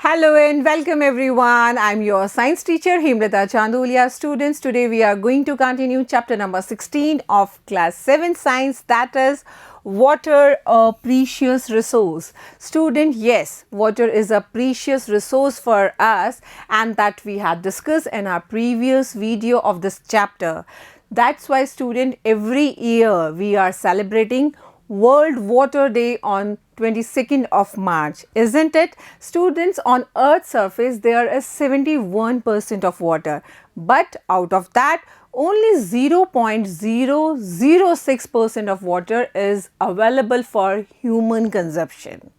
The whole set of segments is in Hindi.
Hello and welcome everyone. I'm your science teacher Himrata Chandolia. Students, today we are going to continue chapter number 16 of class 7 science, that is water, a precious resource. Student, yes, water is a precious resource for us and that we had discussed in our previous video of this chapter. That's why student, every year we are celebrating World Water Day on 22nd of March, isn't it? Students, on Earth's surface there is 71% of water, but out of that only 0.006% of water is available for human consumption.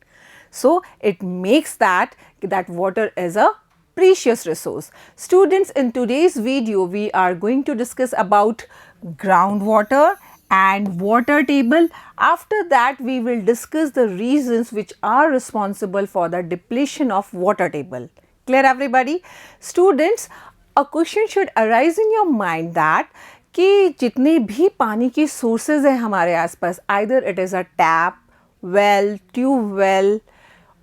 So it makes that water is a precious resource. Students, in today's video we are going to discuss about groundwater and water table. After that we will discuss the reasons which are responsible for the depletion of water table. Clear everybody? Students, a question should arise in your mind that कि जितने भी पानी की सोर्सेज हैं हमारे आसपास, either it is a tap, well, tube well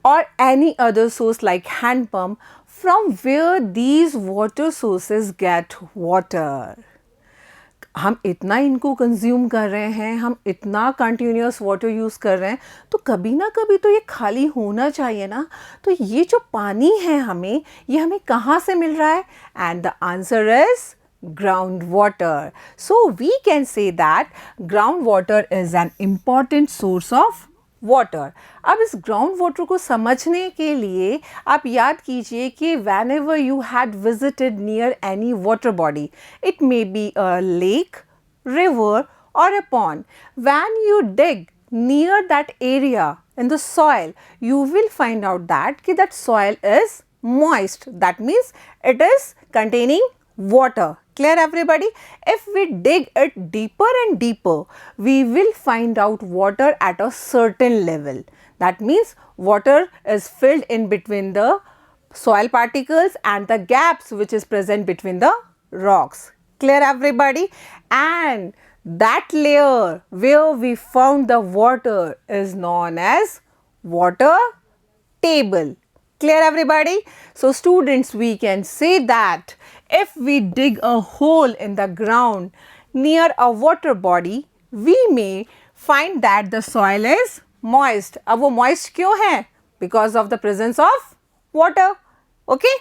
or any other source like hand pump, from where these water sources get water. हम इतना इनको कंज्यूम कर रहे हैं, हम इतना कंटिन्यूस वाटर यूज़ कर रहे हैं, तो कभी ना कभी तो ये खाली होना चाहिए ना. तो ये जो पानी है ये हमें कहाँ से मिल रहा है? And the answer is groundwater. So we can say that groundwater is an important source of water. अब इस ग्राउंड वाटर को समझने के लिए आप याद कीजिए कि van ever you had visited near any water body, it may be a lake, river or a pond, when you dig near that area in the soil, you will find out that soil is moist. That means it is containing water. Clear everybody? If we dig it deeper and deeper, we will find out water at a certain level. That means water is filled in between the soil particles and the gaps which is present between the rocks. Clear everybody? And that layer where we found the water is known as water table. Clear everybody? So students, we can say that if we dig a hole in the ground near a water body, we may find that the soil is moist. अब वो moist क्यों है? Because of the presence of water. Okay?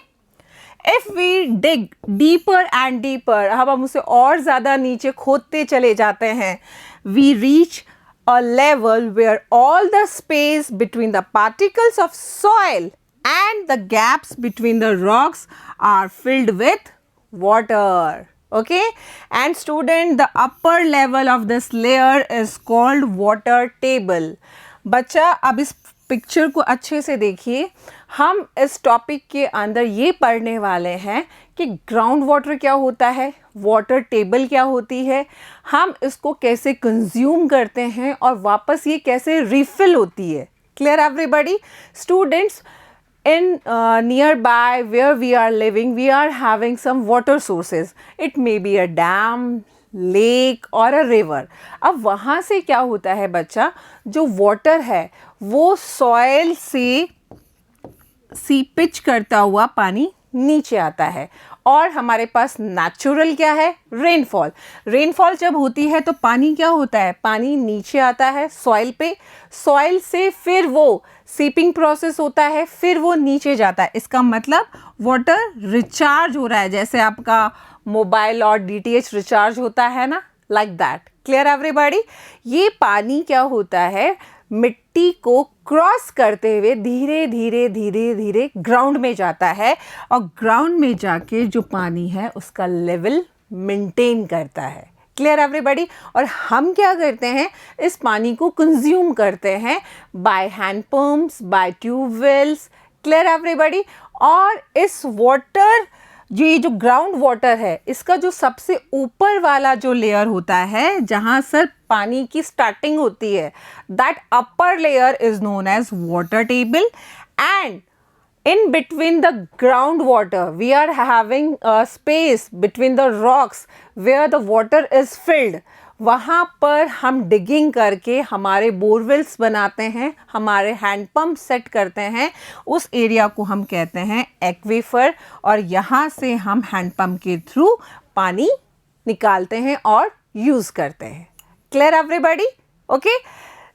If we dig deeper and deeper, अब हम उसे और ज़्यादा नीचे खोदते चले जाते हैं, we reach a level where all the space between the particles of soil and the gaps between the rocks are filled with water. Okay, and student, the upper level of this layer is called water table. बच्चा, अब इस पिक्चर को अच्छे से देखिए. हम इस टॉपिक के अंदर ये पढ़ने वाले हैं कि ग्राउंड वाटर क्या होता है, वाटर टेबल क्या होती है, हम इसको कैसे कंज्यूम करते हैं और वापस ये कैसे रिफिल होती है. Clear everybody? Students, in nearby where we are living, we are having some water sources. It may be a dam, lake or a river. अब वहाँ से क्या होता है बच्चा, जो water है वो soil से सीपेज करता हुआ पानी नीचे आता है और हमारे पास नेचुरल क्या है, रेनफॉल. रेनफॉल जब होती है तो पानी क्या होता है, पानी नीचे आता है सॉइल पे, सॉइल से फिर वो सीपिंग प्रोसेस होता है, फिर वो नीचे जाता है. इसका मतलब वाटर रिचार्ज हो रहा है, जैसे आपका मोबाइल और डीटीएच रिचार्ज होता है ना, लाइक दैट. Clear everybody? ये पानी क्या होता है, मिट्टी को क्रॉस करते हुए धीरे धीरे धीरे धीरे ग्राउंड में जाता है और ग्राउंड में जाके जो पानी है उसका लेवल मेंटेन करता है. Clear everybody? और हम क्या करते हैं, इस पानी को कंज्यूम करते हैं by hand pumps, by tubewells. Clear everybody? और इस वाटर, ये जो ग्राउंड वाटर है, इसका जो सबसे ऊपर वाला जो लेयर होता है जहाँ सर पानी की स्टार्टिंग होती है, that upper layer is known as water table. And in between the groundwater we are having a space between the rocks where the water is filled. वहाँ पर हम डिगिंग करके हमारे बोरवेल्स बनाते हैं, हमारे हैंडपम्प सेट करते हैं, उस एरिया को हम कहते हैं एक्वीफर, और यहाँ से हम हैंडपम्प के थ्रू पानी निकालते हैं और यूज़ करते हैं. Clear everybody? Okay,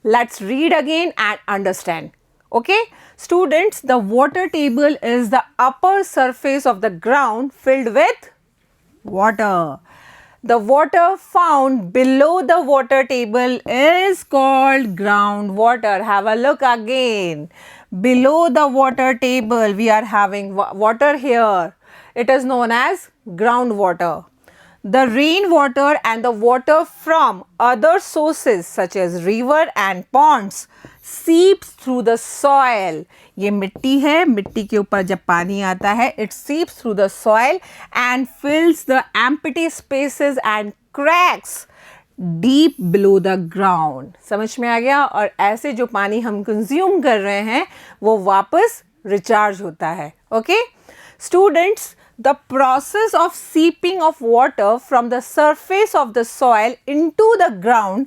let's read again and understand. Okay, students, the water table is the upper surface of the ground filled with water. The water found below the water table is called groundwater. Have a look again. Below the water table, we are having water here. It is known as groundwater. The rainwater and the water from other sources such as river and ponds seeps through the soil. ये मिट्टी है, मिट्टी के ऊपर जब पानी आता है, it seeps through the soil and fills the empty spaces and cracks deep below the ground. समझ में आ गया? और ऐसे जो पानी हम कंज्यूम कर रहे हैं वो वापस रिचार्ज होता है. Okay students, the process of seeping of water from the surface of the soil into the ground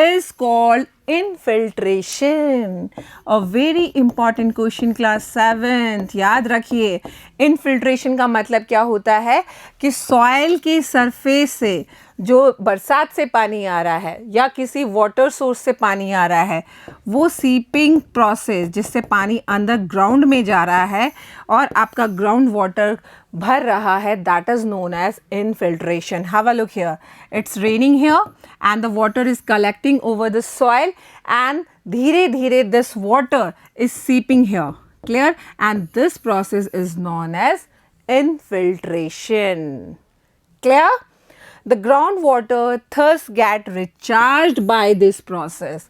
is called infiltration. A very important question class 7th. याद रखिए, infiltration का मतलब क्या होता है कि सॉइल के सरफेस से जो बरसात से पानी आ रहा है या किसी वाटर सोर्स से पानी आ रहा है, वो सीपिंग प्रोसेस जिससे पानी अंदर ग्राउंड में जा रहा है और आपका ग्राउंड वाटर भर रहा है, that is known as infiltration. Have a look here, it's raining here and the water is collecting over the soil and धीरे धीरे this water is seeping here. Clear? And this process is known as infiltration. Clear? The groundwater thus get recharged by this process.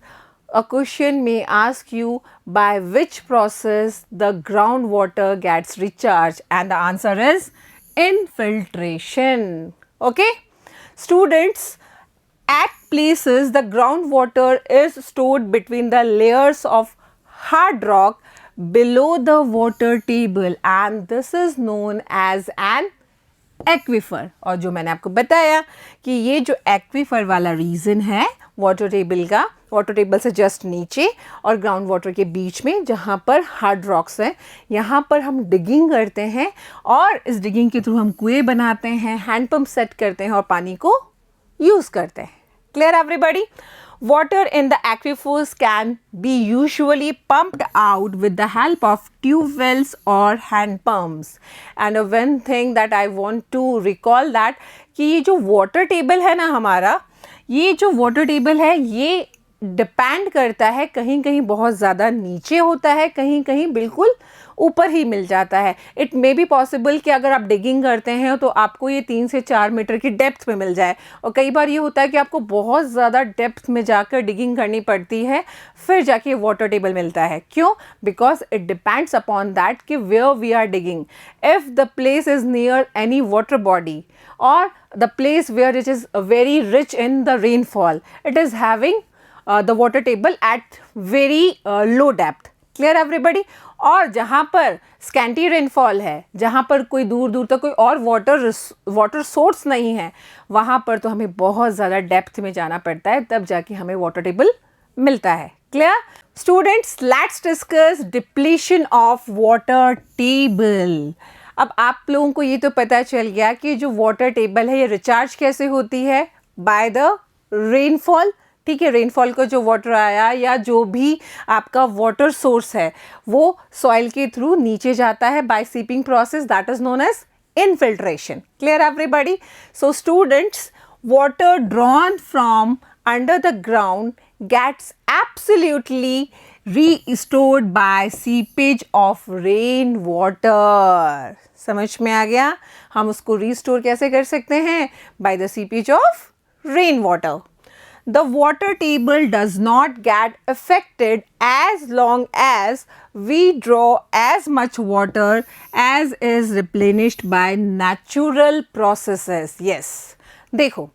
A question may ask you by which process the groundwater gets recharged, and the answer is infiltration. Okay? Students, at places the groundwater is stored between the layers of hard rock below the water table and this is known as an aquifer. और जो मैंने आपको बताया कि ये जो एक्वीफर वाला रीजन है वाटर टेबल का, वाटर टेबल से जस्ट नीचे और ग्राउंड वाटर के बीच में जहाँ पर हार्ड रॉक्स हैं, यहाँ पर हम डिगिंग करते हैं और इस डिगिंग के थ्रू हम कुएं बनाते हैं, हैंडपम्प सेट करते हैं और पानी को यूज़ करते हैं. Clear everybody? Water in the aquifers can be usually pumped out with the help of tube wells or hand pumps. And one thing that I want to recall that कि ये जो water table है ना हमारा, ये जो water table है ये डिपेंड करता है, कहीं कहीं बहुत ज़्यादा नीचे होता है, कहीं कहीं बिल्कुल ऊपर ही मिल जाता है. इट मे बी पॉसिबल कि अगर आप डिगिंग करते हैं तो आपको ये 3 से 4 मीटर की डेप्थ में मिल जाए और कई बार ये होता है कि आपको बहुत ज़्यादा डेप्थ में जाकर डिगिंग करनी पड़ती है फिर जाके वाटर टेबल मिलता है. क्यों? Because it depends upon that कि where we are digging. If the place is near any water body और the place where it is very rich in the rainfall, it is having the water table at very low depth. Clear everybody? और जहाँ पर स्कैंटी रेनफॉल है, जहाँ पर कोई दूर दूर तक कोई और वाटर सोर्स नहीं है, वहाँ पर तो हमें बहुत ज़्यादा डेप्थ में जाना पड़ता है, तब जाके हमें वाटर टेबल मिलता है. Clear? Students, let's discuss depletion of water table. अब आप लोगों को ये तो पता चल गया कि जो वाटर टेबल है ये रिचार्ज कैसे होती है, बाय द रेनफॉल. ठीक है, रेनफॉल का जो वाटर आया या जो भी आपका वाटर सोर्स है वो सॉइल के थ्रू नीचे जाता है by seeping process, that is known as infiltration. Clear everybody? So students, water drawn from under the ground gets absolutely restored by seepage of rain water. समझ में आ गया? हम उसको रीस्टोर कैसे कर सकते हैं? By the seepage of rain water. The water table does not get affected as long as we draw as much water as is replenished by natural processes. Yes. देखो,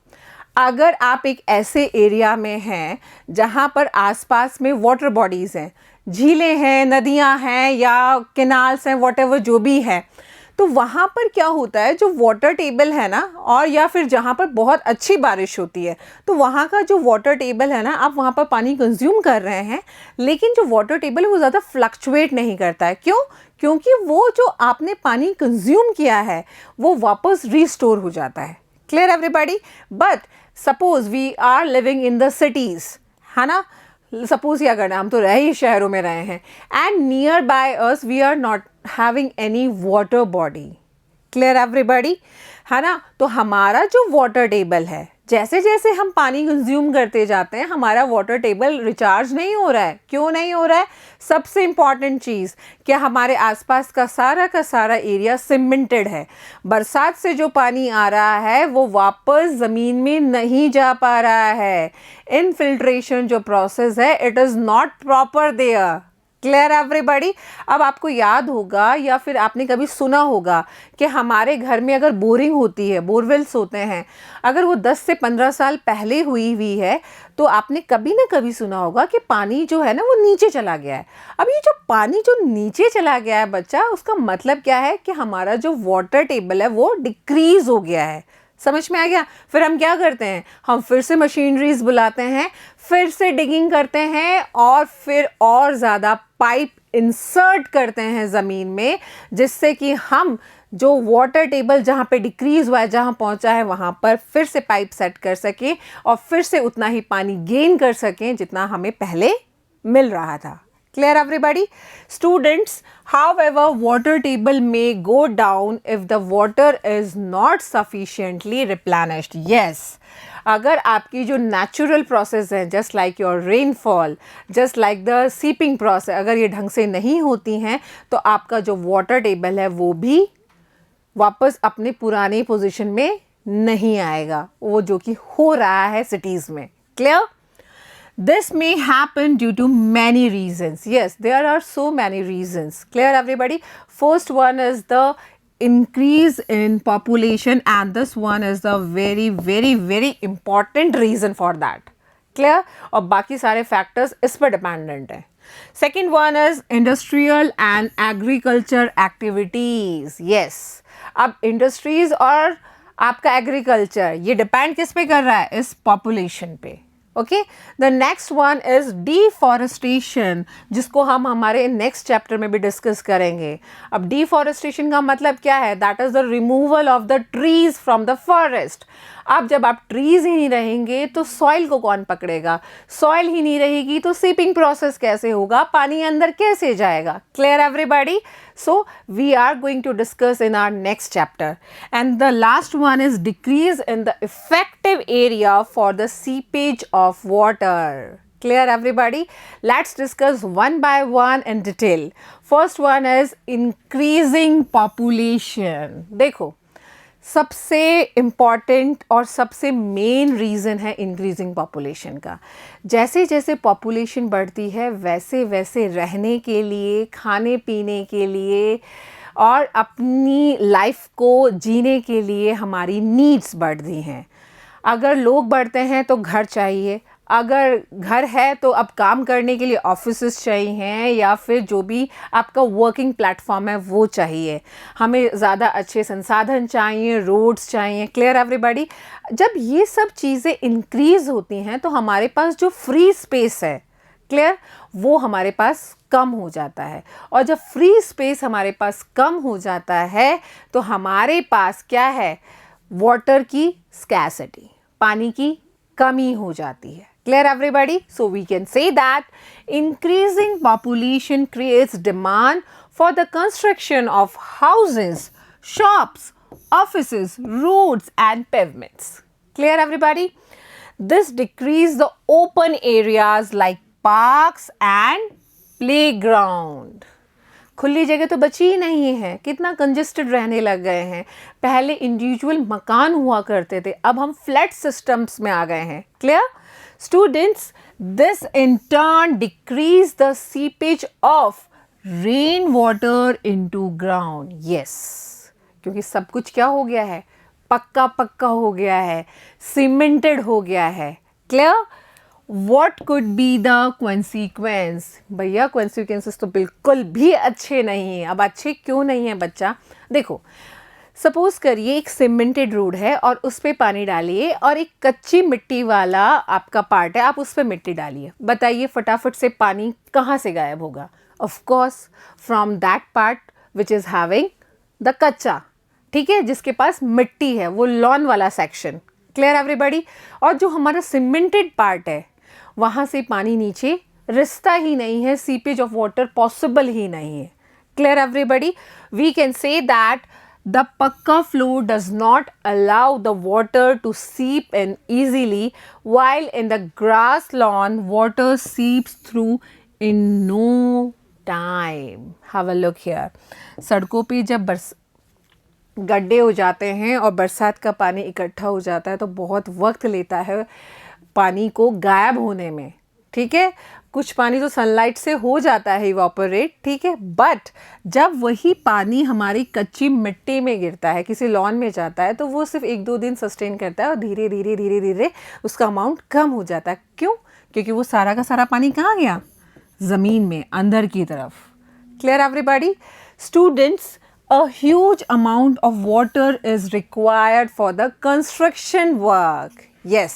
अगर आप एक ऐसे एरिया में हैं जहाँ पर आसपास में वाटर बॉडीज़ हैं, झीलें हैं, नदियाँ हैं या कैनाल्स हैं, whatever जो भी है, तो वहाँ पर क्या होता है, जो वाटर टेबल है ना, और या फिर जहाँ पर बहुत अच्छी बारिश होती है तो वहाँ का जो वाटर टेबल है ना, आप वहाँ पर पानी कंज्यूम कर रहे हैं, लेकिन जो वाटर टेबल है वो ज़्यादा फ्लक्चुएट नहीं करता है। क्यों? क्योंकि वो जो आपने पानी कंज्यूम किया है वो वापस रिस्टोर हो जाता है। Clear everybody? But suppose we are living in the cities, है ना, सपोज क्या करना, हम तो रह ही शहरों में रहे हैं, and near by us we are not having any water body. Clear everybody? है ना, तो हमारा जो वाटर टेबल है, जैसे जैसे हम पानी कंज्यूम करते जाते हैं हमारा वाटर टेबल रिचार्ज नहीं हो रहा है। क्यों नहीं हो रहा है? सबसे इम्पॉर्टेंट चीज़, क्या हमारे आसपास का सारा एरिया सीमेंटेड है। बरसात से जो पानी आ रहा है वो वापस ज़मीन में नहीं जा पा रहा है। इनफिल्ट्रेशन जो प्रोसेस है, it is not proper there. Clear everybody? अब आपको याद होगा या फिर आपने कभी सुना होगा कि हमारे घर में अगर बोरिंग होती है, बोरवेल्स होते हैं, अगर वो 10 से 15 साल पहले हुई है तो आपने कभी ना कभी सुना होगा कि पानी जो है ना वो नीचे चला गया है। अब ये जो पानी जो नीचे चला गया है बच्चा, उसका मतलब क्या है कि हमारा जो वाटर टेबल है वो डिक्रीज हो गया है। समझ में आ गया? फिर हम क्या करते हैं, हम फिर से मशीनरीज बुलाते हैं, फिर से डिगिंग करते हैं और फिर और ज़्यादा पाइप इंसर्ट करते हैं ज़मीन में, जिससे कि हम जो वाटर टेबल जहाँ पे डिक्रीज़ हुआ है, जहाँ पहुँचा है, वहाँ पर फिर से पाइप सेट कर सकें और फिर से उतना ही पानी गेन कर सकें जितना हमें पहले मिल रहा था। Clear everybody? Students, however, water table may go down if the water is not sufficiently replenished. Yes, अगर आपकी जो natural process है, just like your rainfall, just like the seeping process, अगर ये ढंग से नहीं होती हैं तो आपका जो water table है वो भी वापस अपने पुराने पोजीशन में नहीं आएगा, वो जो कि हो रहा है cities में। Clear? This may happen due to many reasons. Yes, there are so many reasons. Clear everybody? First one is the increase in population, and this one is the very important reason for that. Clear? और बाकी सारे factors इस पर dependent है। Second one is industrial and agriculture activities. Yes, अब industries और आपका agriculture ये depend किस पे कर रहा है? इस population पे। Okay, the next one is deforestation, जिसको हम हमारे नेक्स्ट चैप्टर में भी डिस्कस करेंगे। अब डिफॉरेस्टेशन का मतलब क्या है? That is the removal of the trees from the forest. अब जब आप ट्रीज ही नहीं रहेंगे तो सॉइल को कौन पकड़ेगा? सॉइल ही नहीं रहेगी तो सीपिंग प्रोसेस कैसे होगा? पानी अंदर कैसे जाएगा? Clear everybody? So we are going to discuss in our next chapter, and the last one is decrease in the effective area for the seepage of water. Clear everybody? Let's discuss one by one in detail. First one is increasing population. देखो, सबसे इम्पॉर्टेंट और सबसे मेन रीज़न है इंक्रीजिंग पॉपुलेशन का। जैसे जैसे पॉपुलेशन बढ़ती है वैसे वैसे रहने के लिए, खाने पीने के लिए और अपनी लाइफ को जीने के लिए हमारी नीड्स बढ़ती हैं। अगर लोग बढ़ते हैं तो घर चाहिए, अगर घर है तो अब काम करने के लिए ऑफिसेस चाहिए या फिर जो भी आपका वर्किंग प्लेटफॉर्म है वो चाहिए। हमें ज़्यादा अच्छे संसाधन चाहिए, रोड्स चाहिए। Clear everybody? जब ये सब चीज़ें इंक्रीज़ होती हैं तो हमारे पास जो फ्री स्पेस है, क्लियर, वो हमारे पास कम हो जाता है। और जब फ्री स्पेस हमारे पास कम हो जाता है तो हमारे पास क्या है? वाटर की स्कैसिटी, पानी की कमी हो जाती है। Clear everybody? So we can say that increasing population creates demand for the construction of houses, shops, offices, roads and pavements. Clear everybody? This decreases the open areas like parks and playground. खुली जगह तो बची ही नहीं है, कितना कंजेस्टेड रहने लग गए हैं। पहले इंडिविजुअल मकान हुआ करते थे, अब हम फ्लैट सिस्टम्स में आ गए हैं। Clear students? This in turn decrease the seepage of rain water into ground. Yes, क्योंकि सब कुछ क्या हो गया है? पक्का पक्का हो गया है, सीमेंटेड हो गया है। Clear? What could be the consequence? भैया consequences तो बिल्कुल भी अच्छे नहीं हैं। अब अच्छे क्यों नहीं हैं बच्चा? देखो, सपोज करिए एक सीमेंटेड रोड है और उस पर पानी डालिए और एक कच्ची मिट्टी वाला आपका पार्ट है, आप उस पर मिट्टी डालिए, बताइए फटाफट से पानी कहाँ से गायब होगा? Of course from that part which is having the कच्चा, ठीक है, जिसके पास मिट्टी है, वो लॉन वाला सेक्शन। Clear everybody? और जो हमारा सीमेंटेड पार्ट है वहाँ से पानी नीचे रिसता ही नहीं है, सीपेज ऑफ वाटर पॉसिबल ही नहीं है। Clear everybody? We can say that the pakka flow does not allow the water to seep in easily, while in the grass lawn water seeps through in no time. Have a look here. सड़कों पे जब गड्ढे हो जाते हैं और बरसात का पानी इकट्ठा हो जाता है तो बहुत वक्त लेता है पानी को गायब होने में, ठीक है। कुछ पानी तो सनलाइट से हो जाता है इवापोरेट, ठीक है, बट जब वही पानी हमारी कच्ची मिट्टी में गिरता है, किसी लॉन में जाता है, तो वो सिर्फ 1-2 दिन सस्टेन करता है और धीरे धीरे धीरे धीरे उसका अमाउंट कम हो जाता है। क्यों? क्योंकि वो सारा का सारा पानी कहाँ गया? ज़मीन में, अंदर की तरफ। Clear everybody? Students, a huge amount of water is required for the construction work. Yes.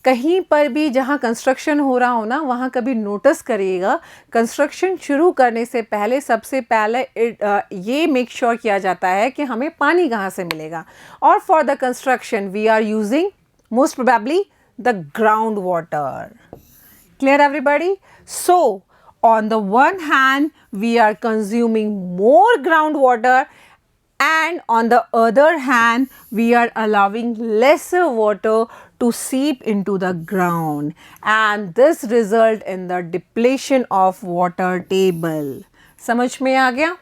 कहीं पर भी जहाँ कंस्ट्रक्शन हो रहा हो ना, वहाँ कभी नोटिस करिएगा, कंस्ट्रक्शन शुरू करने से पहले सबसे पहले ये मेक श्योर किया जाता है कि हमें पानी कहाँ से मिलेगा। और for the construction we are using most probably the ground water. Clear everybody? So on the one hand we are consuming more groundwater, and on the other hand we are allowing lesser water to seep into the ground, and this result in the depletion of water table. समझ में आ गया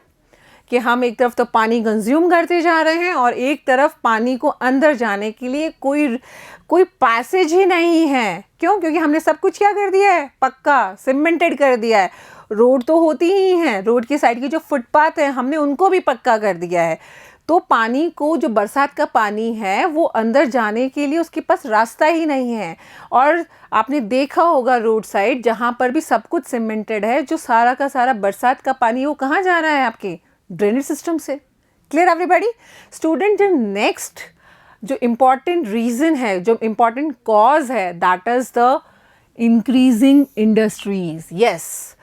कि हम एक तरफ तो पानी कंज्यूम करते जा रहे हैं और एक तरफ पानी को अंदर जाने के लिए कोई पैसेज ही नहीं है। क्यों? क्योंकि हमने सब कुछ क्या कर दिया है? पक्का सीमेंटेड कर दिया है। रोड तो होती ही हैं, रोड की साइड की जो फुटपाथ है हमने उनको भी पक्का कर दिया है। तो पानी को, जो बरसात का पानी है, वो अंदर जाने के लिए उसके पास रास्ता ही नहीं है। और आपने देखा होगा रोड साइड जहाँ पर भी सब कुछ सीमेंटेड है, जो सारा का सारा बरसात का पानी वो कहाँ जा रहा है? आपके ड्रेनेज सिस्टम से। Clear everybody? स्टूडेंट, जो नेक्स्ट जो इम्पॉर्टेंट रीज़न है, जो इम्पॉर्टेंट कॉज है, that is the increasing industries. Yes,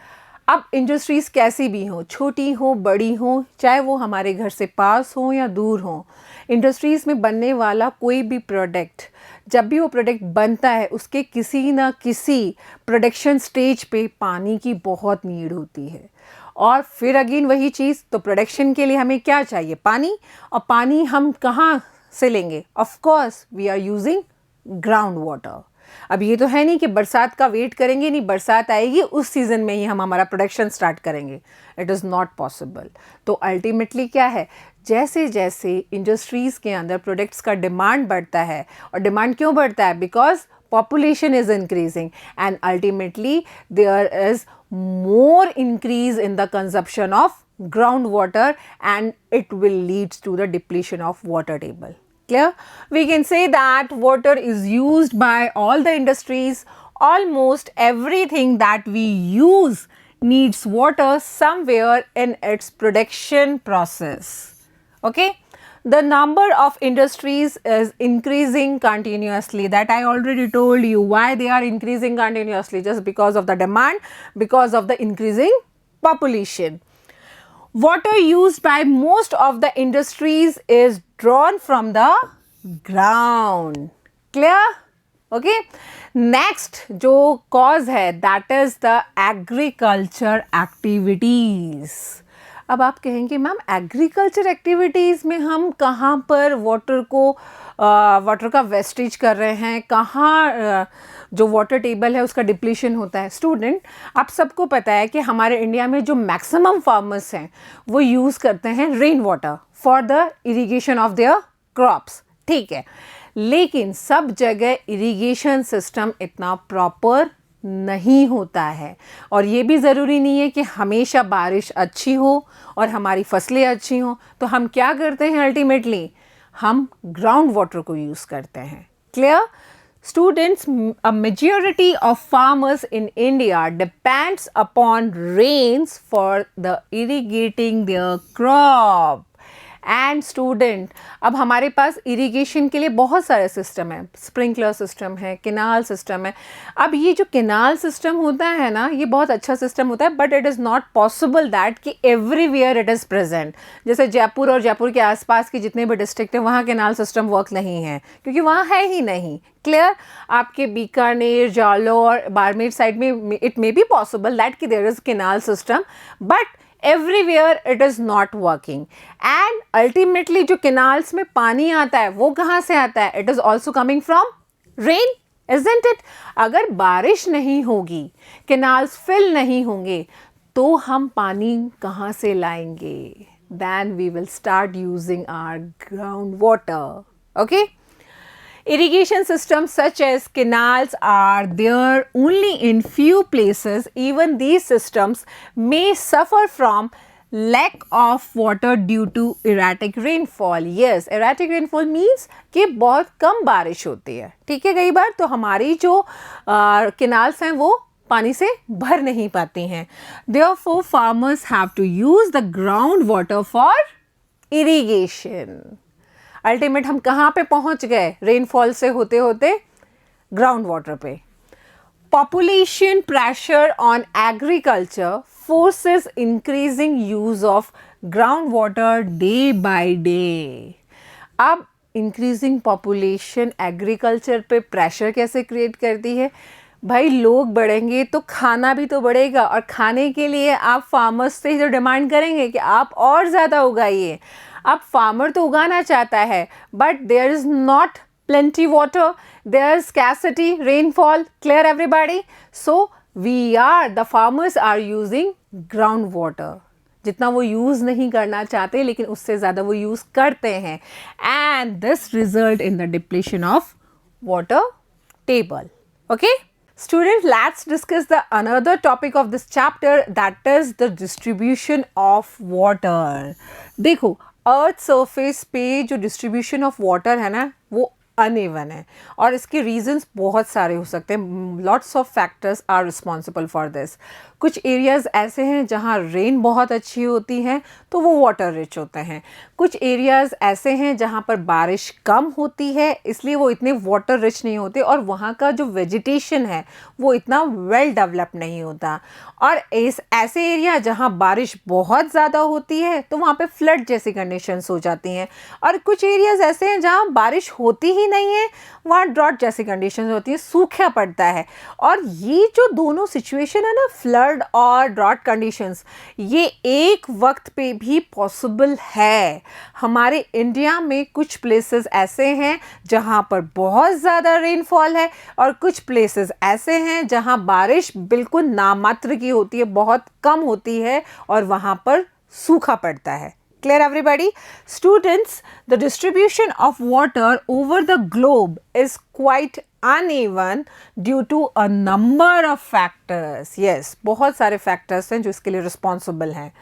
अब इंडस्ट्रीज़ कैसी भी हों, छोटी हो बड़ी हो, चाहे वो हमारे घर से पास हो या दूर हो, इंडस्ट्रीज़ में बनने वाला कोई भी प्रोडक्ट, जब भी वो प्रोडक्ट बनता है उसके किसी ना किसी प्रोडक्शन स्टेज पे पानी की बहुत नीड होती है। और फिर अगेन वही चीज़, तो प्रोडक्शन के लिए हमें क्या चाहिए? पानी। और पानी हम कहाँ से लेंगे? Of course we are using ground water. अब ये तो है नहीं कि बरसात का वेट करेंगे, नहीं बरसात आएगी उस सीज़न में ही हम हमारा प्रोडक्शन स्टार्ट करेंगे, इट इज़ नॉट पॉसिबल। तो अल्टीमेटली क्या है, जैसे जैसे इंडस्ट्रीज़ के अंदर प्रोडक्ट्स का डिमांड बढ़ता है, और डिमांड क्यों बढ़ता है? Because population is increasing, and ultimately there is more increase in the consumption of groundwater, and it will lead to the depletion of water table. Clear? We can say that water is used by all the industries. Almost everything that we use needs water somewhere in its production process. Okay? The number of industries is increasing continuously. That I already told you why they are increasing continuously, just because of the demand, because of the increasing population. Water used by most of the industries is drawn from the ground. Clear? Okay. Next जो cause है, that is the agriculture activities. अब आप कहेंगे मैम एग्रीकल्चर एक्टिविटीज़ में हम कहाँ पर वाटर का वेस्टेज कर रहे हैं, कहाँ जो वाटर टेबल है उसका डिप्लीशन होता है? स्टूडेंट, आप सबको पता है कि हमारे इंडिया में जो मैक्सिमम फार्मर्स हैं वो यूज़ करते हैं rain water for the irrigation of their crops, ठीक है। लेकिन सब जगह इरिगेशन सिस्टम इतना प्रॉपर नहीं होता है, और ये भी ज़रूरी नहीं है कि हमेशा बारिश अच्छी हो और हमारी फसलें अच्छी हों। तो हम क्या करते हैं? अल्टीमेटली हम ग्राउंड वाटर को यूज़ करते हैं। Clear? Students, a majority of farmers in India depends upon rains for the irrigating their crop, and student, अब हमारे पास इरिगेशन के लिए बहुत सारे सिस्टम है, स्प्रिंकलर सिस्टम है, केनाल सिस्टम है. अब ये जो केनाल सिस्टम होता है ना, ये बहुत अच्छा सिस्टम होता है, but it is not possible that कि एवरीवेयर इट इज़ प्रेजेंट. जैसे जयपुर और जयपुर के आसपास के जितने भी डिस्ट्रिक्ट हैं वहाँ केनाल सिस्टम वर्क नहीं है, क्योंकि वहाँ है ही नहीं. क्लियर? आपके बीकानेर, जालौर, बाड़मेर साइड में it may be possible that कि there is canal system, but everywhere it is not working. And ultimately जो canals में पानी आता है वो कहाँ से आता है? It is also coming from rain, isn't it? अगर बारिश नहीं होगी, canals fill नहीं होंगे, तो हम पानी कहाँ से लाएंगे? Then we will start using our groundwater. Okay? Irrigation systems such as canals are there only in few places. Even these systems may suffer from lack of water due to erratic rainfall. Yes, erratic rainfall means कि बहुत कम बारिश होती है. ठीक है, कई बार तो हमारी जो canals हैं वो पानी से भर नहीं पाती हैं. Therefore, farmers have to use the groundwater for irrigation. Ultimate हम कहाँ पे पहुँच गए? रेनफॉल से होते होते ग्राउंड वाटर पे. Population pressure on agriculture forces increasing use of ground water day by day. अब इंक्रीजिंग पॉपुलेशन एग्रीकल्चर पे प्रेशर कैसे क्रिएट करती है? भाई लोग बढ़ेंगे तो खाना भी तो बढ़ेगा, और खाने के लिए आप फार्मर्स से ही तो डिमांड करेंगे कि आप और ज़्यादा उगाइए. अब फार्मर तो उगाना चाहता है, but there is not plenty water, there is scarcity, rainfall. Clear everybody? So the farmers are using groundwater. जितना वो यूज़ नहीं करना चाहते लेकिन उससे ज़्यादा वो यूज़ करते हैं, and this result in the depletion of water table. Okay? Students, let's discuss the another topic of this chapter, that is the distribution of water. देखो, अर्थ सरफेस पे जो डिस्ट्रीब्यूशन ऑफ वाटर है ना वो अनइवन है, और इसके रीजंस बहुत सारे हो सकते हैं. Lots of factors are responsible for this. कुछ एरियाज़ ऐसे हैं जहाँ रेन बहुत अच्छी होती है तो वो वाटर रिच होते हैं. कुछ एरियाज़ ऐसे हैं जहाँ पर बारिश कम होती है इसलिए वो इतने वाटर रिच नहीं होते, और वहाँ का जो वेजिटेशन है वो इतना वेल डेवलप नहीं होता. और ऐसे एरिया जहाँ बारिश बहुत ज़्यादा होती है तो वहाँ पे फ्लड जैसी कंडीशंस हो जाती हैं, और कुछ एरियाज़ ऐसे हैं जहाँ बारिश होती ही नहीं है, वहाँ ड्रॉट जैसी कंडीशंस होती हैं, सूखा पड़ता है. और ये जो दोनों सिचुएशन है ना, फ्लड और ड्रॉट कंडीशंस, ये एक वक्त पे भी पॉसिबल है. हमारे इंडिया में कुछ प्लेसेस ऐसे हैं जहाँ पर बहुत ज़्यादा रेनफॉल है, और कुछ प्लेसेस ऐसे हैं जहाँ बारिश बिल्कुल नामात्र की होती है, बहुत कम होती है, और वहाँ पर सूखा पड़ता है. Clear everybody? Students, the distribution of water over the globe is quite uneven due to a number of factors. Yes, बहुत सारे factors हैं जो इसके लिए responsible हैं.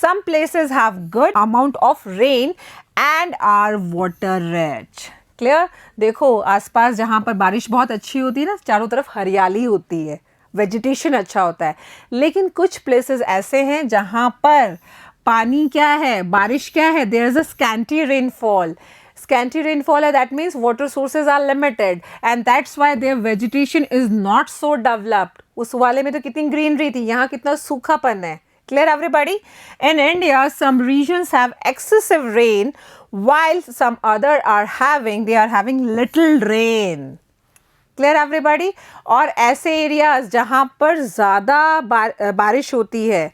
Some places have good amount of rain and are water rich. Clear? देखो, आसपास जहाँ पर बारिश बहुत अच्छी होती है ना, चारों तरफ हरियाली होती है, वेजिटेशन अच्छा होता है. लेकिन कुछ प्लेसेस ऐसे हैं जहाँ पर पानी क्या है, बारिश क्या है, there is a scanty rainfall. Scanty rainfall है, that means water sources are limited, and that's why there vegetation is not so developed. उस वाले में तो कितनी ग्रीनरी थी, यहाँ कितना सूखापन है. Clear everybody? In India, some regions have excessive rain, while some other they are having little rain. Clear everybody? और ऐसे एरियाज जहाँ पर ज़्यादा बारिश होती है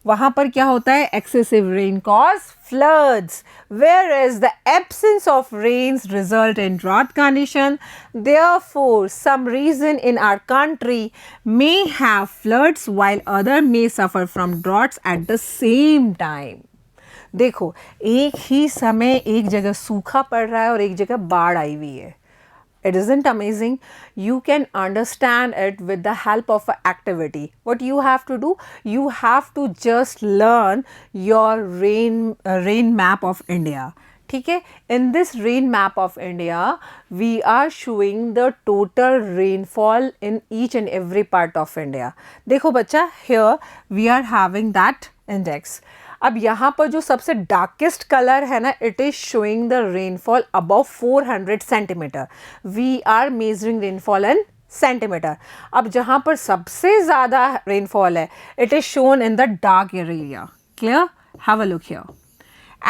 वहाँ पर क्या होता है? excessive rain cause floods, whereas the absence of rains result in drought condition. Therefore, some region in our country may have floods while other may suffer from droughts at the same time. देखो, एक ही समय एक जगह सूखा पड़ रहा है और एक जगह बाढ़ आई हुई है. It isn't amazing? You can understand it with the help of an activity. What you have to do? You have to just learn your rain map of India. ठीक है? In this rain map of India, we are showing the total rainfall in each and every part of India. देखो बच्चा, here we are having that index. अब यहाँ पर जो सबसे डार्केस्ट कलर है ना, it is showing the rainfall above 400 centimetre. We are measuring rainfall in centimetre. अब जहाँ पर सबसे ज़्यादा रेनफॉल है, it is shown in the dark area. Clear? Have a look here.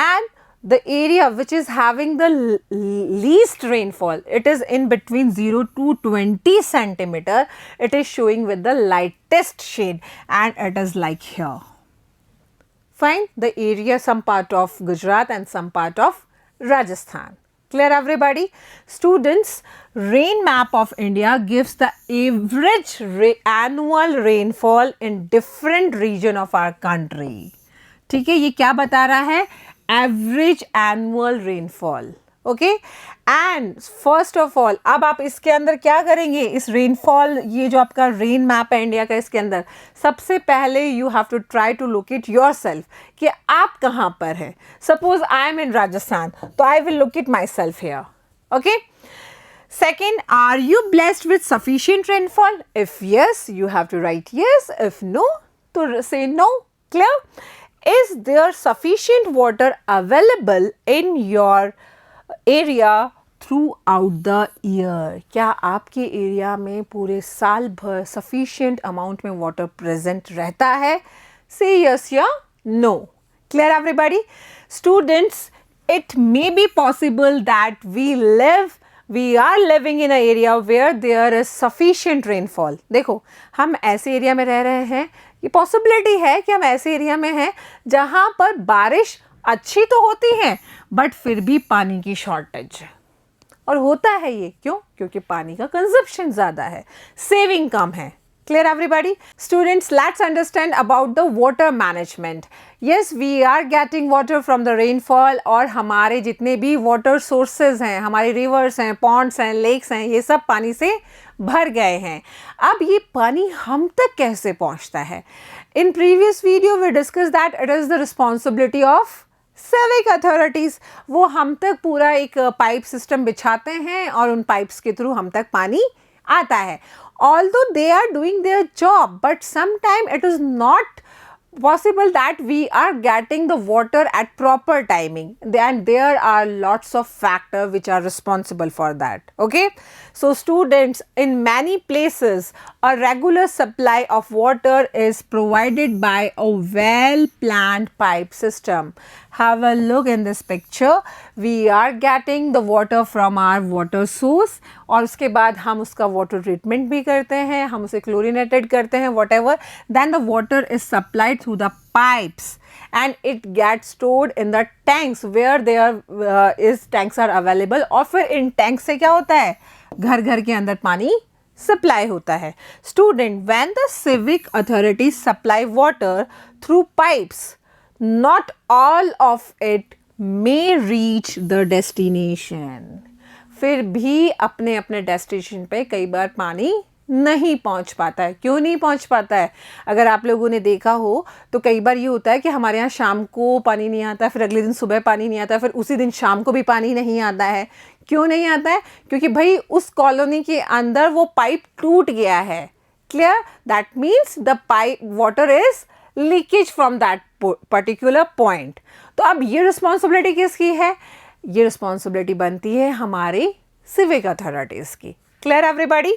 And the area which is having the least rainfall, it is in between 0 to 20 centimeter. It is showing with the lightest shade and it is like here. Fine. The area, some part of Gujarat and some part of Rajasthan. Clear everybody? Students, rain map of India gives the average annual rainfall in different region of our country. ठीक है, ये क्या बता रहा है? Average annual rainfall. Okay, and first of all अब आप इसके अंदर क्या करेंगे, इस रेनफॉल, ये जो आपका रेन मैप है इंडिया का, इसके अंदर सबसे पहले you have to try to locate yourself कि आप कहाँ पर हैं. Suppose I am in Rajasthan, तो I will locate myself here. Okay. Second, are you blessed with sufficient rainfall? If yes, you have to write yes. If no, to say no. Clear? Is there sufficient water available in your area throughout the year? क्या आपके एरिया में पूरे साल भर sufficient amount में water present रहता है? Say yes या no. Clear everybody? Students, it may be possible that we are living in an area where there is sufficient rainfall. देखो, हम ऐसे एरिया में रह रहे हैं, ये पॉसिबिलिटी है कि हम ऐसे एरिया में हैं जहाँ पर बारिश अच्छी तो होती है बट फिर भी पानी की शॉर्टेज है. और होता है ये क्यों? क्योंकि पानी का कंजप्शन ज़्यादा है, सेविंग कम है. Clear everybody? Students, let's understand about the water management. Yes, we are getting water from the rainfall और हमारे जितने भी water sources हैं, हमारे rivers हैं, ponds हैं, lakes हैं, ये सब पानी से भर गए हैं. अब ये पानी हम तक कैसे पहुंचता है? In previous video we discussed that it is the responsibility of civic authorities. वो हम तक पूरा एक पाइप सिस्टम बिछाते हैं और उन पाइप्स के थ्रू हम तक पानी आता है. Although they are doing their job, but sometimes it is not possible that we are getting the water at proper timing, and there are lots of factors which are responsible for that. Okay, so students, in many places a regular supply of water is provided by a well planned pipe system. Have a look in this picture. We are getting the water from our water source और उसके बाद हम उसका water treatment भी करते हैं, हम उसे chlorinated करते हैं, whatever. Then the water is supplied through the pipes and it gets stored in the tanks where there is tanks are available. और फिर इन tanks से क्या होता है? घर घर के अंदर पानी सप्लाई होता है. Student, when the civic authorities supply water through pipes, not all of it may reach the destination. फिर भी अपने अपने डेस्टिनेशन पे कई बार पानी नहीं पहुंच पाता है. क्यों नहीं पहुंच पाता है? अगर आप लोगों ने देखा हो तो कई बार ये होता है कि हमारे यहाँ शाम को पानी नहीं आता, फिर अगले दिन सुबह पानी नहीं आता, फिर उसी दिन शाम को भी पानी नहीं आता है. क्यों नहीं आता है? क्योंकि भाई उस कॉलोनी के अंदर वो पाइप टूट गया है. Clear? That means the pipe water is leakage from that particular point. तो अब ये रिस्पॉन्सिबिलिटी किसकी है? ये रिस्पॉन्सिबिलिटी बनती है हमारे सिविक अथॉरिटीज़ की. Clear everybody?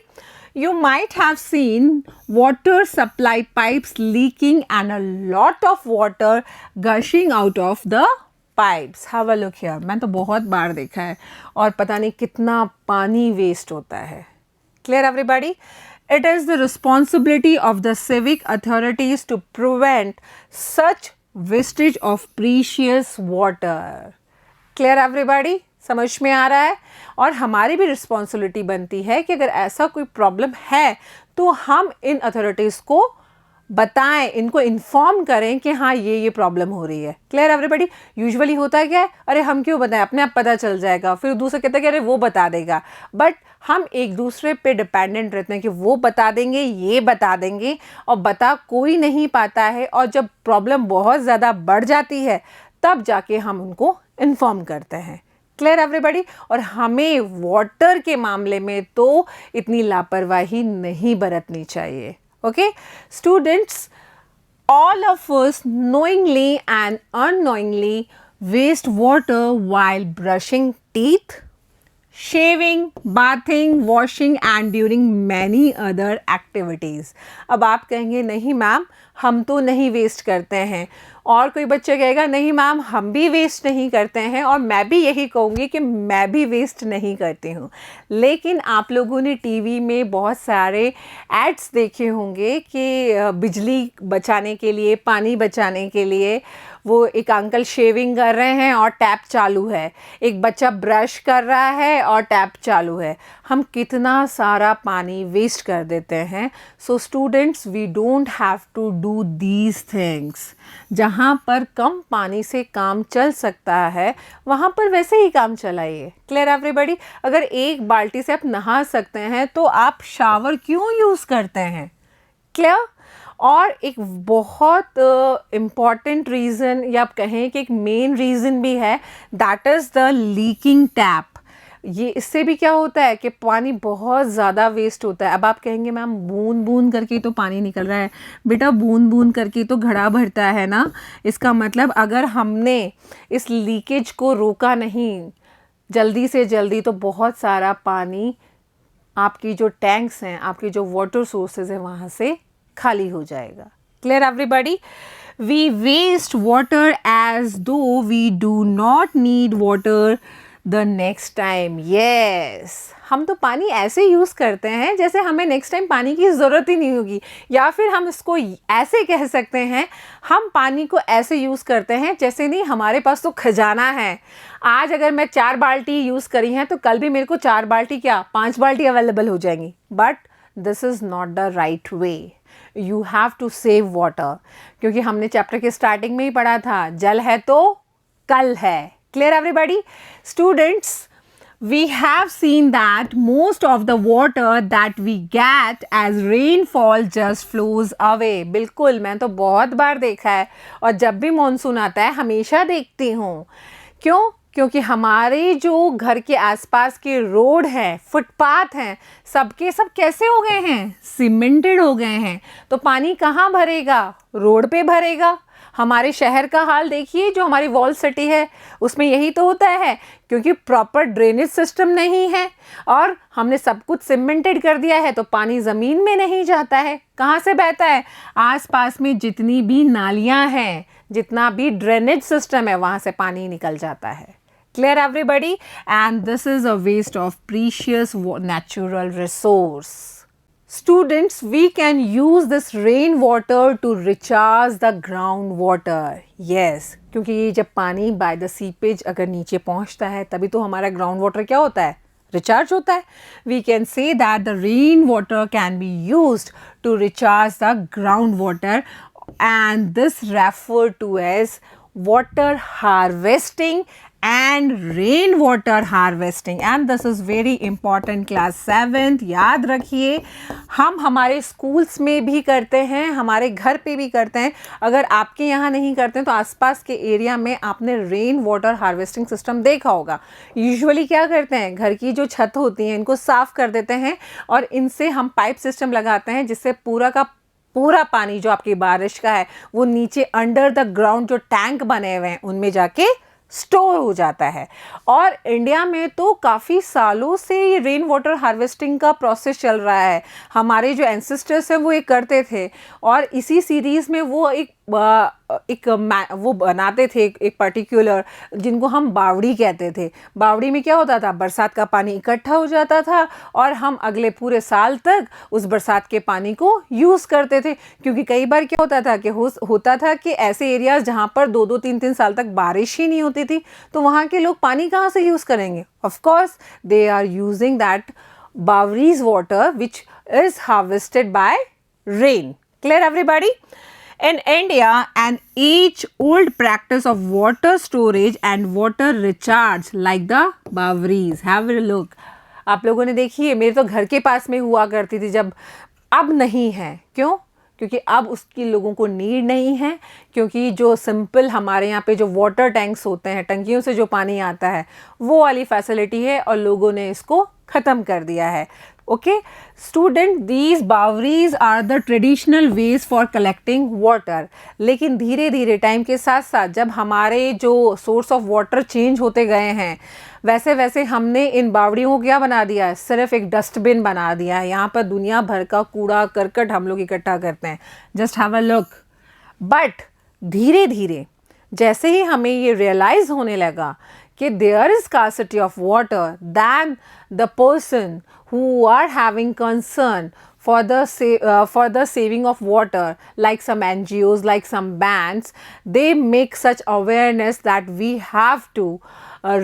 You might have seen water supply pipes leaking and a lot of water gushing out of the pipes. Have a look here. मैं तो बहुत बार देखा है और पता नहीं कितना पानी वेस्ट होता है. Clear everybody? It is the responsibility of the civic authorities to prevent such wastage of precious water. Clear everybody? समझ में आ रहा है? और हमारी भी रिस्पॉन्सिबिलिटी बनती है कि अगर ऐसा कोई प्रॉब्लम है तो हम इन अथॉरिटीज़ को बताएं, इनको इन्फॉर्म करें कि हाँ ये प्रॉब्लम हो रही है. Clear everybody? यूजुअली होता है क्या है, अरे हम क्यों बताएं, अपने आप पता चल जाएगा. फिर दूसरा कहता है कि अरे वो बता देगा. बट हम एक दूसरे पे डिपेंडेंट रहते हैं कि वो बता देंगे, ये बता देंगे, और बता कोई नहीं पाता है. और जब प्रॉब्लम बहुत ज़्यादा बढ़ जाती है तब जाके हम उनको इन्फॉर्म करते हैं. Clear everybody? और हमें वाटर के मामले में तो इतनी लापरवाही नहीं बरतनी चाहिए. Okay students, all of us knowingly and unknowingly waste water while brushing teeth, shaving, bathing, washing and during many other activities. अब आप कहेंगे नहीं मैम हम तो नहीं वेस्ट करते हैं, और कोई बच्चा कहेगा नहीं मैम हम भी वेस्ट नहीं करते हैं, और मैं भी यही कहूँगी कि मैं भी वेस्ट नहीं करती हूँ। लेकिन आप लोगों ने टीवी में बहुत सारे एड्स देखे होंगे कि बिजली बचाने के लिए, पानी बचाने के लिए वो एक अंकल शेविंग कर रहे हैं और टैप चालू है, एक बच्चा ब्रश कर रहा है और टैप चालू है। हम कितना सारा पानी वेस्ट कर देते हैं। So students, we don't have to do these things. जहाँ पर कम पानी से काम चल सकता है वहाँ पर वैसे ही काम चलाइए। Clear everybody? अगर एक बाल्टी से आप नहा सकते हैं तो आप शावर क्यों यूज़ करते हैं? क्लियर? और एक बहुत इम्पॉर्टेंट रीज़न, या आप कहें कि एक मेन रीज़न भी है, that is the leaking tap. ये इससे भी क्या होता है कि पानी बहुत ज़्यादा वेस्ट होता है। अब आप कहेंगे मैम बूंद बूंद करके तो पानी निकल रहा है। बेटा बूंद बूंद करके तो घड़ा भरता है ना। इसका मतलब अगर हमने इस लीकेज को रोका नहीं जल्दी से जल्दी तो बहुत सारा पानी आपकी जो टैंक्स हैं, आपकी जो वाटर सोर्सेज है वहाँ से खाली हो जाएगा। Clear everybody? We waste water as though we do not need water the next time. Yes, हम तो पानी ऐसे यूज़ करते हैं जैसे हमें नेक्स्ट टाइम पानी की ज़रूरत ही नहीं होगी, या फिर हम इसको ऐसे कह सकते हैं, हम पानी को ऐसे यूज़ करते हैं जैसे नहीं हमारे पास तो खजाना है। आज अगर मैं 4 बाल्टी यूज़ करी हैं तो कल भी मेरे को 4 बाल्टी क्या 5 बाल्टी अवेलेबल हो जाएंगी। But this is not the right way. You have to save water, क्योंकि हमने चैप्टर के स्टार्टिंग में ही पढ़ा था, जल है तो कल है। Clear everybody? Students, we have seen that most of the water that we get as rainfall just flows away. बिल्कुल, मैं तो बहुत बार देखा है, और जब भी मानसून आता है हमेशा देखती हूँ। क्यों? क्योंकि हमारे जो घर के आसपास के रोड हैं, फुटपाथ हैं, सबके सब कैसे हो गए हैं? सीमेंटेड हो गए हैं। तो पानी कहाँ भरेगा? रोड पे भरेगा। हमारे शहर का हाल देखिए, जो हमारी वॉल सिटी है उसमें यही तो होता है, क्योंकि प्रॉपर ड्रेनेज सिस्टम नहीं है और हमने सब कुछ सीमेंटेड कर दिया है, तो पानी ज़मीन में नहीं जाता है। कहाँ से बहता है? आसपास में जितनी भी नालियाँ हैं, जितना भी ड्रेनेज सिस्टम है, वहाँ से पानी निकल जाता है। Clear everybody? And this is a waste of precious natural resource. Students, we can use this rain water to recharge the ground water. Yes, क्योंकि ये जब पानी by the seepage अगर नीचे पहुंचता है तभी तो हमारा ground water क्या होता है? रिचार्ज होता है। We can say that the rain water can be used to recharge the ground water, and this referred to as water harvesting and rain water harvesting, and this is very important class 7th। याद रखिए, हम हमारे स्कूल्स में भी करते हैं, हमारे घर पे भी करते हैं। अगर आपके यहाँ नहीं करते हैं तो आसपास के एरिया में आपने रेन वाटर हार्वेस्टिंग सिस्टम देखा होगा। यूजुअली क्या करते हैं, घर की जो छत होती है इनको साफ़ कर देते हैं और इनसे हम पाइप सिस्टम लगाते हैं, जिससे पूरा का पूरा पानी जो आपकी बारिश का है वो नीचे अंडर द ग्राउंड जो टैंक बने हुए हैं उनमें जाके स्टोर हो जाता है। और इंडिया में तो काफ़ी सालों से ये रेन वाटर हार्वेस्टिंग का प्रोसेस चल रहा है। हमारे जो एंसेस्टर्स हैं वो ये करते थे, और इसी सीरीज़ में वो वो बनाते थे एक पर्टिकुलर, जिनको हम बावड़ी कहते थे। बावड़ी में क्या होता था, बरसात का पानी इकट्ठा हो जाता था और हम अगले पूरे साल तक उस बरसात के पानी को यूज़ करते थे। क्योंकि कई बार क्या होता था कि होता था कि ऐसे एरियाज़ जहाँ पर 2-2, 3-3 साल तक बारिश ही नहीं होती थी, तो वहाँ के लोग पानी कहाँ से यूज़ करेंगे? Of course they are using that baoris water which is harvested by rain. Clear everybody? In India, an age-old practice of water storage and water recharge like the Bawris. Have a look. आप लोगों ने देखी है, मेरे तो घर के पास में हुआ करती थी जब, अब नहीं है। क्यों? क्योंकि अब उसकी लोगों को नीड नहीं है, क्योंकि जो सिंपल हमारे यहाँ पे जो वाटर टैंक्स होते हैं, टंकियों से जो पानी आता है वो वाली फैसिलिटी है और लोगों ने इसको ख़त्म कर दिया है. Okay student, these baoris are the traditional ways for collecting water. लेकिन धीरे धीरे टाइम के साथ साथ जब हमारे जो सोर्स ऑफ वाटर चेंज होते गए हैं, वैसे वैसे हमने इन बावड़ियों को क्या बना दिया है, सिर्फ एक डस्टबिन बना दिया है. यहाँ पर दुनिया भर का कूड़ा करकट हम लोग इकट्ठा करते हैं. Just have a look. But धीरे धीरे जैसे ही हमें ये रियलाइज़ होने लगा कि there is scarcity of water, than the person who are having concern for the saving of water, like some NGOs, like some bands, they make such awareness that we have to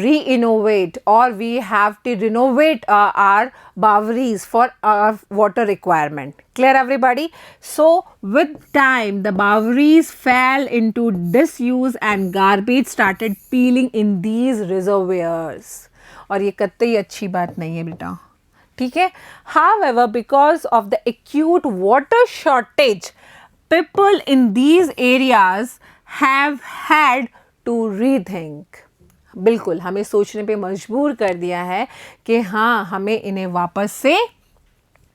re-innovate, or we have to renovate our Bawaris for our water requirement. Clear everybody? So with time the Bawaris fell into disuse and garbage started peeling in these reservoirs. और ये कतई अच्छी बात नहीं है बेटा, ठीक है. However, because of the acute water shortage, people in these areas have had to rethink. बिल्कुल हमें सोचने पे मजबूर कर दिया है कि हाँ हमें इन्हें वापस से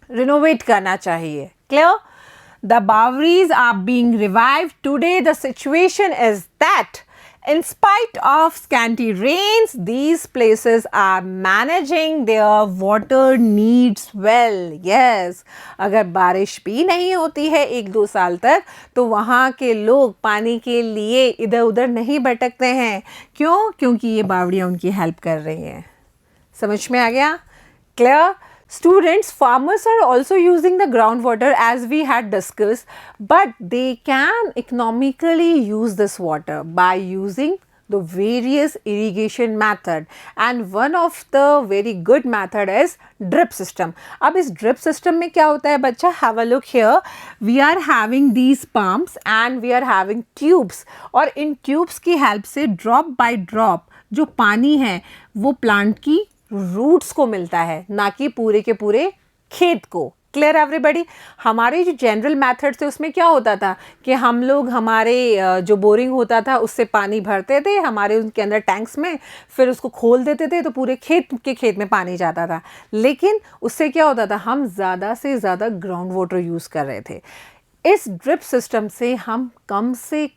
रिनोवेट करना चाहिए. Clear? The Bawaris are being revived. Today the situation is that in spite of scanty rains, these places are managing their water needs well. Yes, अगर बारिश भी नहीं होती है 1-2 साल तक, तो वहाँ के लोग पानी के लिए इधर उधर नहीं भटकते हैं. क्यों? क्योंकि ये बावड़ियाँ उनकी हेल्प कर रही हैं. समझ में आ गया? Clear? Students, farmers are also using the groundwater as we had discussed, but they can economically use this water by using the various irrigation method, and one of the very good method is drip system. अब इस drip system में क्या होता है बच्चा? Have a look here. We are having these pumps and we are having tubes, और इन tubes की help से drop by drop जो पानी है वो plant की रूट्स को मिलता है, ना कि पूरे के पूरे खेत को. Clear everybody? हमारे जो जनरल मेथड थे उसमें क्या होता था कि हम लोग हमारे जो बोरिंग होता था उससे पानी भरते थे हमारे उनके अंदर टैंक्स में, फिर उसको खोल देते थे तो पूरे खेत में पानी जाता था. लेकिन उससे क्या होता था, हम ज़्यादा से ज़्यादा ग्राउंड वाटर यूज़ कर रहे थे. इस ड्रिप सिस्टम से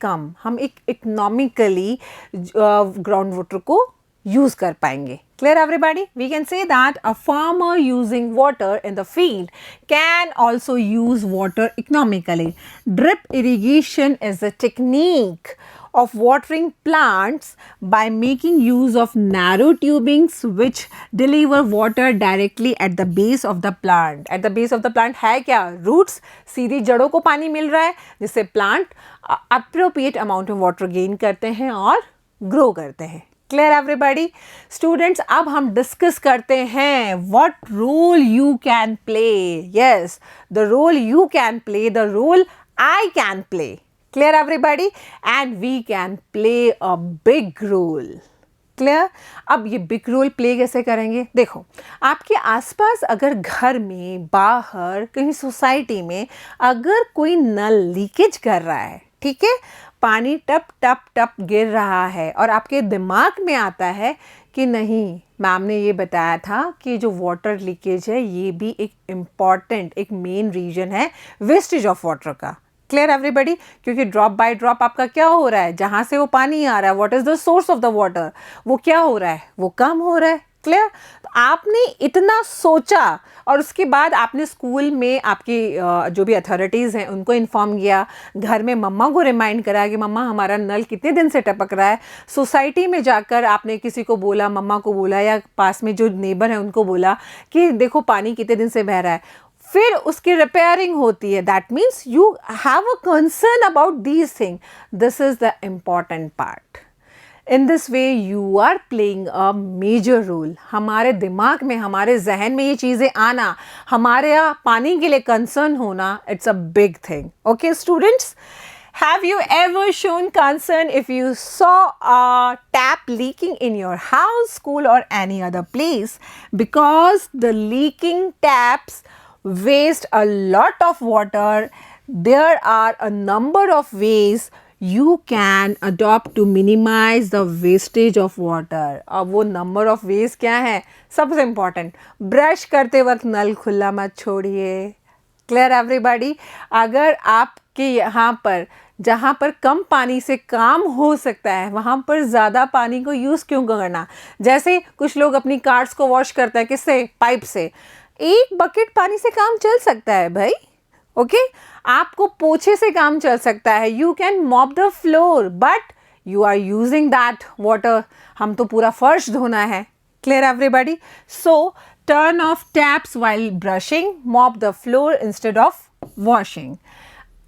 कम हम एक इकोनॉमिकली ग्राउंड वाटर को यूज़ कर पाएंगे. Clear everybody? We can say that a farmer using water in the field can also use water economically. Drip irrigation is a technique of watering plants by making use of narrow tubings which deliver water directly at the base of the plant. At the base of the plant है क्या? Roots. सीधी जड़ों को पानी मिल रहा है जिससे plant appropriate amount of water gain करते हैं और grow करते हैं. Clear everybody? Students, अब हम डिस्कस करते हैं what role you can play. Yes, the role you can play, the role I can play. Clear everybody? And we can play a big role. Clear? अब ये बिग रोल प्ले कैसे करेंगे? देखो, आपके आसपास अगर घर में, बाहर, कहीं सोसाइटी में अगर कोई नल लीकेज कर रहा है, ठीक है, पानी टप टप टप गिर रहा है और आपके दिमाग में आता है कि नहीं, मैम ने ये बताया था कि जो वाटर लीकेज है ये भी एक इम्पॉर्टेंट, एक मेन रीजन है वेस्टेज ऑफ वाटर का. Clear everybody? क्योंकि ड्रॉप बाय ड्रॉप आपका क्या हो रहा है, जहाँ से वो पानी आ रहा है, what is the source of the water, वो क्या हो रहा है, वो कम हो रहा है. क्लियर? तो आपने इतना सोचा और उसके बाद आपने स्कूल में आपकी जो भी अथॉरिटीज़ हैं उनको इन्फॉर्म किया, घर में मम्मा को रिमाइंड करा कि मम्मा हमारा नल कितने दिन से टपक रहा है. सोसाइटी में जाकर आपने किसी को बोला, मम्मा को बोला या पास में जो नेबर हैं उनको बोला कि देखो पानी कितने दिन से बह रहा है. फिर उसकी रिपेयरिंग होती है. That means you have a concern about these thing. This is the important part. In this way you are playing a major role. हमारे दिमाग में, हमारे जहन में ये चीज़ें आना, हमारे यहाँ पानी के लिए कंसर्न होना, it's a big thing. Okay students, have you ever shown concern if you saw a tap leaking in your house, school or any other place? Because the leaking taps waste a lot of water. There are a number of ways you can adopt to minimize the wastage of water. अब वो number of ways क्या है? सबसे important, ब्रश करते वक्त नल खुला मत छोड़िए. Clear everybody. अगर आपके यहाँ पर जहाँ पर कम पानी से काम हो सकता है वहाँ पर ज़्यादा पानी को यूज़ क्यों करना. जैसे कुछ लोग अपनी कार्स को वॉश करते हैं, किससे? पाइप से. एक बकेट पानी से काम चल सकता है भाई. ओके आपको पोछे से काम चल सकता है. You can mop the floor but you are using that water. हम तो पूरा फर्श धोना है. Clear everybody. So turn off taps while brushing, mop the floor instead of washing.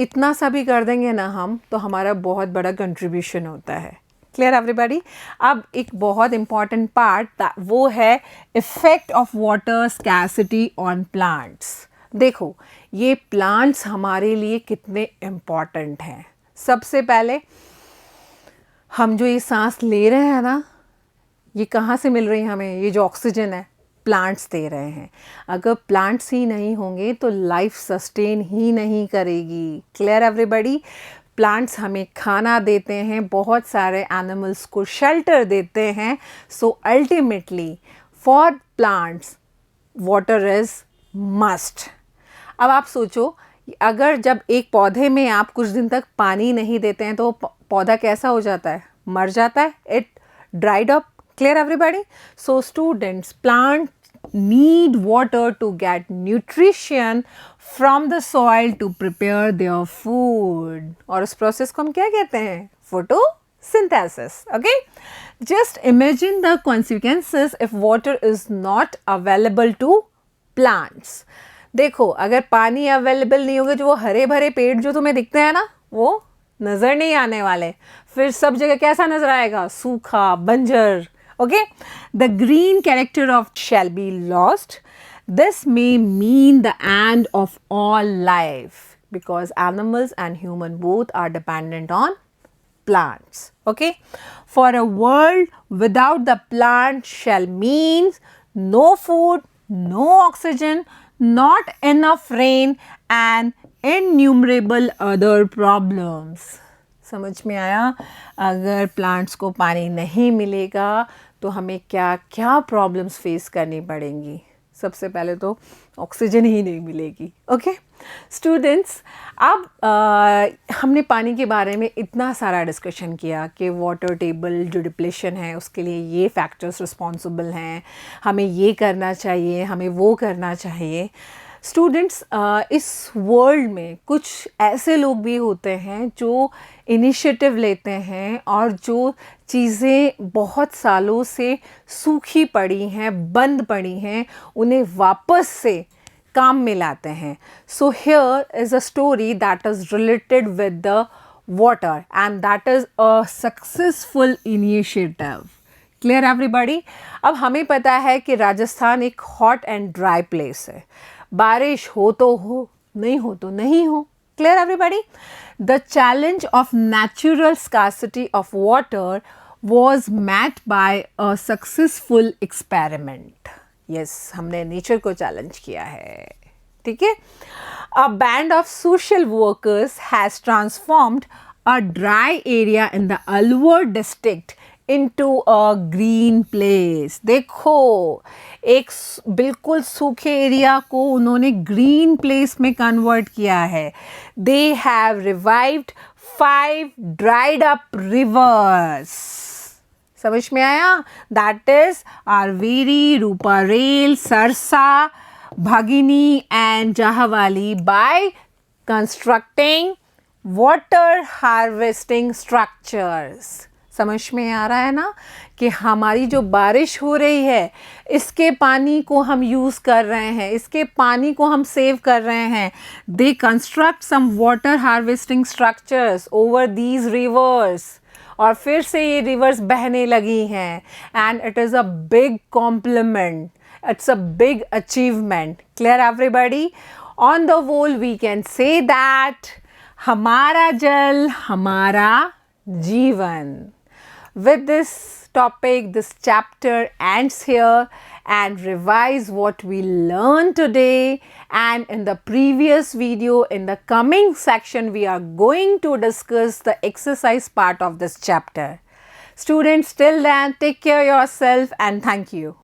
इतना सा भी कर देंगे ना हम तो हमारा बहुत बड़ा कंट्रीब्यूशन होता है. Clear everybody. अब एक बहुत इंपॉर्टेंट पार्ट वो है effect of water scarcity on plants. देखो ये प्लांट्स हमारे लिए कितने इम्पॉर्टेंट हैं. सबसे पहले हम जो ये सांस ले रहे हैं ना, ये कहाँ से मिल रही है हमें? ये जो ऑक्सीजन है प्लांट्स दे रहे हैं. अगर प्लांट्स ही नहीं होंगे तो लाइफ सस्टेन ही नहीं करेगी. Clear everybody. प्लांट्स हमें खाना देते हैं, बहुत सारे एनिमल्स को शेल्टर देते हैं. So ultimately for plants water is must. अब आप सोचो अगर जब एक पौधे में आप कुछ दिन तक पानी नहीं देते हैं तो पौधा कैसा हो जाता है? मर जाता है. It dried up. Clear everybody? So students, plants need water to get nutrition from the soil to prepare their food. और उस process को हम क्या कहते हैं? Photosynthesis. Okay? Just imagine the consequences if water is not available to plants. देखो अगर पानी अवेलेबल नहीं होगा जो वो हरे भरे पेड़ जो तुम्हें दिखते हैं ना वो नज़र नहीं आने वाले. फिर सब जगह कैसा नज़र आएगा? सूखा, बंजर. Okay, the green character of shall be lost. This may mean the end of all life because animals and human both are dependent on plants. Okay, for a world without the plant shall means no food, no oxygen, not enough rain and innumerable other problems. समझ में आया? अगर प्लांट्स को पानी नहीं मिलेगा तो हमें क्या क्या प्रॉब्लम्स फेस करनी पड़ेंगी. सबसे पहले तो ऑक्सीजन ही नहीं मिलेगी. ओके स्टूडेंट्स, अब हमने पानी के बारे में इतना सारा डिस्कशन किया कि वाटर टेबल जो डिप्लेशन है उसके लिए ये फैक्टर्स रिस्पॉन्सिबल हैं, हमें ये करना चाहिए, हमें वो करना चाहिए. स्टूडेंट्स, इस वर्ल्ड में कुछ ऐसे लोग भी होते हैं जो इनिशिएटिव लेते हैं और जो चीज़ें बहुत सालों से सूखी पड़ी हैं, बंद पड़ी हैं, उन्हें वापस से काम में लाते हैं. So here is a story that is related with the water and that is a successful initiative. Clear everybody? अब हमें पता है कि राजस्थान एक हॉट एंड ड्राई प्लेस है. बारिश हो तो हो, नहीं हो तो नहीं हो. Clear everybody? The challenge of natural scarcity of water was met by a successful experiment. Yes, हमने नेचर को चैलेंज किया है. ठीक है? A band of social workers has transformed a dry area in the Alwar district into a green place. देखो एक बिल्कुल सूखे एरिया को उन्होंने ग्रीन प्लेस में कन्वर्ट किया है. They have revived 5 dried up rivers. समझ में आया? That is Arveri, Ruparel, Sarsa, Bhagini and Jahawali by constructing water harvesting structures. समझ में आ रहा है ना कि हमारी जो बारिश हो रही है इसके पानी को हम यूज़ कर रहे हैं, इसके पानी को हम सेव कर रहे हैं. They construct some water harvesting structures over these rivers और फिर से ये रिवर्स बहने लगी हैं. And it is a big compliment, it's a big achievement. Clear everybody? On the whole we can say that हमारा जल हमारा जीवन. with this topic, this chapter ends here, and revise what we learned today. And in the previous video, in the coming section, we are going to discuss the exercise part of this chapter. Students, till then, take care of yourself and thank you.